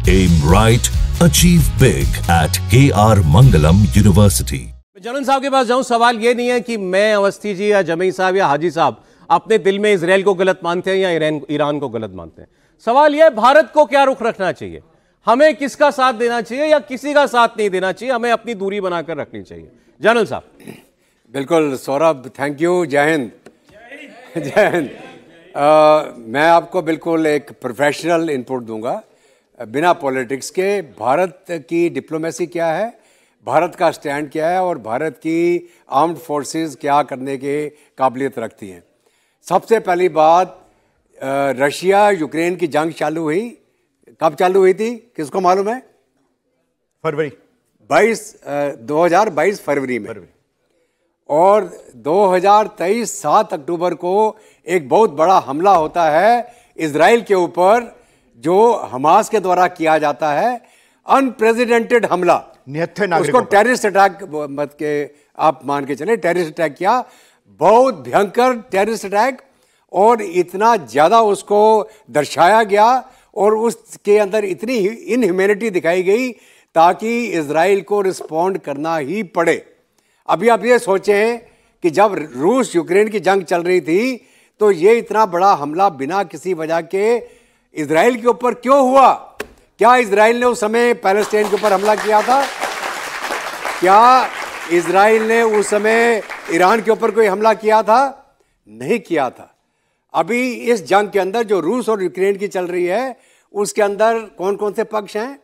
Aim right, achieve big at KR Mangalam University. General साहब के पास जाऊं, सवाल ये नहीं है कि मैं अवस्थी जी या जमी साहब या हाजी साहब अपने दिल में इजराइल को गलत मानते हैं या ईरान को गलत मानते हैं। सवाल यह है भारत को क्या रुख रखना चाहिए, हमें किसका साथ देना चाहिए या किसी का साथ नहीं देना चाहिए, हमें अपनी दूरी बनाकर रखनी चाहिए। जनरल साहब। बिल्कुल सौरभ, थैंक यू। जय हिंद। जय हिंद। मैं आपको बिल्कुल एक प्रोफेशनल इनपुट दूंगा बिना पॉलिटिक्स के। भारत की डिप्लोमेसी क्या है, भारत का स्टैंड क्या है और भारत की आर्म्ड फोर्सेस क्या करने के काबिलियत रखती हैं। सबसे पहली बात, रशिया यूक्रेन की जंग चालू हुई, कब चालू हुई थी किसको मालूम है? फरवरी 2022 फरवरी में। और 2023 7 अक्टूबर को एक बहुत बड़ा हमला होता है इजराइल के ऊपर, जो हमास के द्वारा किया जाता है। अनप्रेसिडेंटेड हमला, उसको टेररिस्ट अटैक मत के आप मान के चले, टेररिस्ट अटैक किया, बहुत भयंकर टेररिस्ट अटैक। और इतना ज्यादा उसको दर्शाया गया और उसके अंदर इतनी इनह्यूमैनिटी दिखाई गई ताकि इजराइल को रिस्पॉन्ड करना ही पड़े। अभी आप ये सोचें कि जब रूस यूक्रेन की जंग चल रही थी तो ये इतना बड़ा हमला बिना किसी वजह के इजराइल के ऊपर क्यों हुआ? क्या इजराइल ने उस समय पैलेस्टाइन के ऊपर हमला किया था? क्या इजराइल ने उस समय ईरान के ऊपर कोई हमला किया था? नहीं किया था। अभी इस जंग के अंदर जो रूस और यूक्रेन की चल रही है उसके अंदर कौन कौन से पक्ष हैं?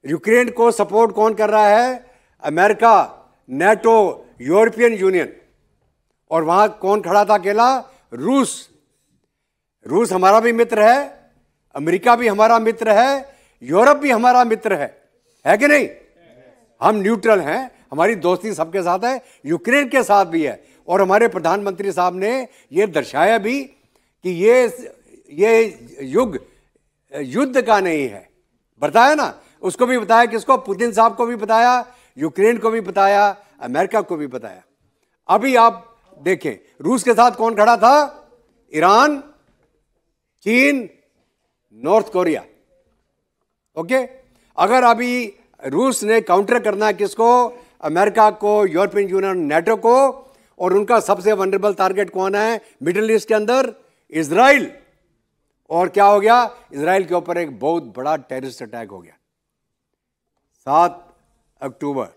यूक्रेन को सपोर्ट कौन कर रहा है? America, NATO, European union. और वहां कौन खड़ा था अकेला? रूस। रूस हमारा भी मित्र है, अमेरिका भी हमारा मित्र है, यूरोप भी हमारा मित्र है कि नहीं? हम न्यूट्रल हैं, हमारी दोस्ती सबके साथ है, यूक्रेन के साथ भी है। और हमारे प्रधानमंत्री साहब ने यह दर्शाया भी कि ये युद्ध का नहीं है, बताया ना। उसको भी बताया, किसको? पुतिन साहब को भी बताया, यूक्रेन को भी बताया, अमेरिका को भी बताया। अभी आप देखें रूस के साथ कौन खड़ा था? ईरान, चीन, नॉर्थ कोरिया। ओके, अगर अभी रूस ने काउंटर करना है किसको? अमेरिका को, यूरोपियन यूनियन, नेटो को। और उनका सबसे वनरेबल टारगेट कौन है मिडिल ईस्ट के अंदर? इजराइल। और क्या हो गया? इजराइल के ऊपर एक बहुत बड़ा टेररिस्ट अटैक हो गया 7 अक्टूबर।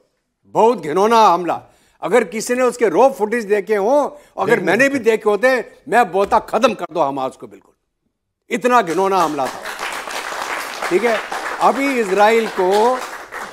बहुत घिनौना हमला। अगर किसी ने उसके रॉ फुटेज देखे हो, अगर मैंने भी देखे होते, मैं बोलता खत्म कर दो हमास को, बिल्कुल इतना घिनौना हमला था। ठीक है, अभी इजराइल को,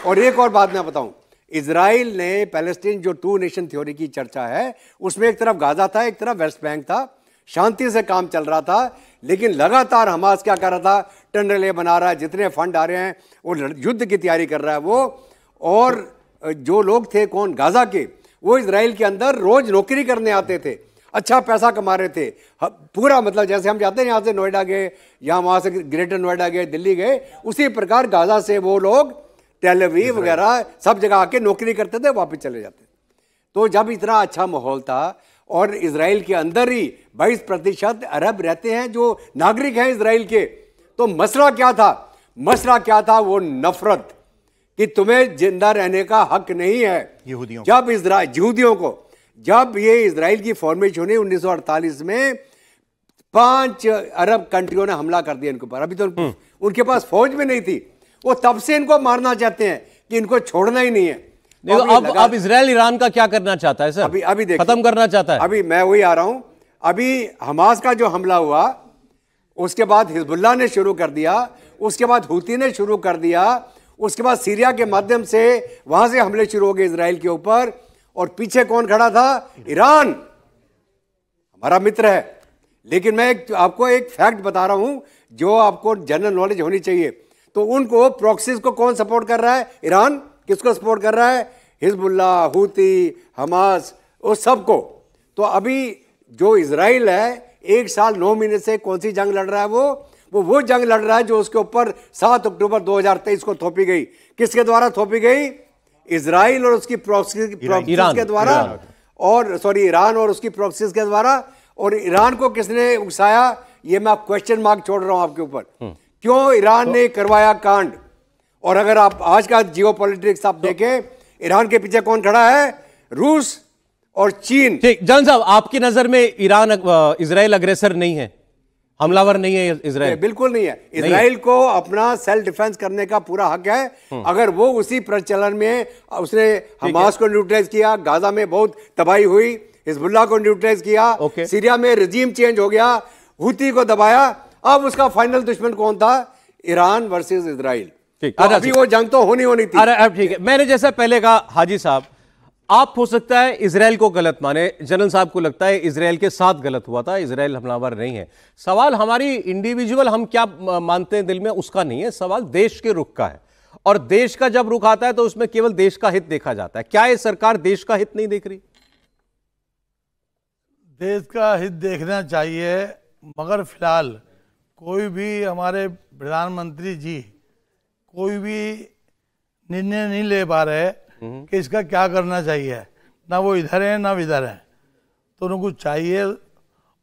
और एक और बात मैं बताऊं, इजराइल ने पैलेस्टीन जो 2 नेशन थ्योरी की चर्चा है उसमें एक तरफ गाजा था, एक तरफ वेस्ट बैंक था, शांति से काम चल रहा था। लेकिन लगातार हमास क्या कर रहा था? टनलें बना रहा है, जितने फंड आ रहे हैं वो युद्ध की तैयारी कर रहा है वो। और जो लोग थे कौन गाजा के, वो इजराइल के अंदर रोज नौकरी करने आते थे, अच्छा पैसा कमा रहे थे पूरा। मतलब जैसे हम जाते हैं यहाँ से नोएडा गए या वहाँ से ग्रेटर नोएडा गए, दिल्ली गए, उसी प्रकार गाजा से वो लोग टेल अवीव वगैरह सब जगह आके नौकरी करते थे, वापस चले जाते। तो जब इतना अच्छा माहौल था और इजराइल के अंदर ही 22% अरब रहते हैं जो नागरिक हैं इजराइल के, तो मसला क्या था? मसला क्या था? वो नफरत कि तुम्हें जिंदा रहने का हक नहीं है यहूदियों। जब यहूदियों को, जब ये इजराइल की फॉर्मेशन हुई 1948 में, 5 अरब कंट्रियों ने हमला कर दिया इनके ऊपर। अभी तो उनके पास फौज भी नहीं थी, वो तब से इनको मारना चाहते हैं कि इनको छोड़ना ही नहीं है। तो अब इजराइल ईरान का क्या करना चाहता है सर? अभी खत्म करना चाहता है। अभी मैं वही आ रहा हूं। अभी हमास का जो हमला हुआ उसके बाद हिजबुल्लाह ने शुरू कर दिया, उसके बाद हूती ने शुरू कर दिया, उसके बाद सीरिया के माध्यम से वहां से हमले शुरू हो गए इजराइल के ऊपर। और पीछे कौन खड़ा था? ईरान हमारा मित्र है। लेकिन मैं आपको एक फैक्ट बता रहा हूं जो आपको जनरल नॉलेज होनी चाहिए। तो उनको प्रॉक्सीज को कौन सपोर्ट कर रहा है? ईरान। किसको सपोर्ट कर रहा है? हिजबुल्लाह, हूती, हमास, उस सबको। तो अभी जो इजराइल है 1 साल 9 महीने से कौन सी जंग लड़ रहा है? वो जंग लड़ रहा है जो उसके ऊपर 7 अक्टूबर 2023 को थोपी गई। किसके द्वारा थोपी गई? इजराइल और उसकी प्रॉक्सीज के द्वारा, और सॉरी ईरान और उसकी प्रॉक्सीज के द्वारा। और ईरान को किसने उकसाया? ये मैं क्वेश्चन मार्क छोड़ रहा हूं आपके ऊपर। क्यों ईरान ने करवाया कांड? और अगर आप आज का जियोपॉलिटिक्स आप देखें, ईरान के पीछे कौन खड़ा है? रूस और चीन। ठीक, जान साहब, आपकी नजर में ईरान इजराइल अग्रेसर नहीं है, हमलावर नहीं है इजराइल? बिल्कुल नहीं है। इजराइल को अपना सेल्फ डिफेंस करने का पूरा हक है। अगर वो उसी प्रचलन में उसने हमास को न्यूट्रलाइज किया, गाजा में बहुत तबाही हुई, हिजबुल्लाह को न्यूट्रलाइज किया, सीरिया में रिजीम चेंज हो गया, हुती को दबाया, अब उसका फाइनल दुश्मन कौन था? Iran versus Israel. तो अभी वो जंग तो होनी थी। अरे अब ठीक है, मैंने जैसा पहले कहा, हाजी साहब आप हो सकता है इजराइल को गलत माने, जनरल साहब को लगता है इजराइल के साथ गलत हुआ था, इजराइल हमलावर नहीं है। सवाल हमारी इंडिविजुअल हम क्या मानते हैं दिल में उसका नहीं है, सवाल देश के रुख का है। और देश का जब रुख आता है तो उसमें केवल देश का हित देखा जाता है। क्या ये सरकार देश का हित नहीं देख रही? देश का हित देखना चाहिए, मगर फिलहाल कोई भी हमारे प्रधानमंत्री जी कोई भी निर्णय नहीं ले पा रहे कि इसका क्या करना चाहिए। ना वो इधर है ना इधर है, तो उनको चाहिए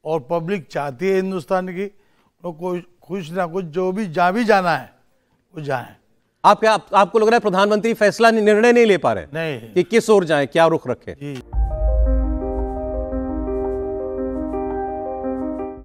और पब्लिक चाहती है हिंदुस्तान की, कोई कुछ ना कुछ जो भी जहाँ भी जाना है वो जाए। आपको लग रहा है प्रधानमंत्री फैसला निर्णय नहीं ले पा रहे नहीं कि किस ओर जाए, क्या रुख रखे? जी।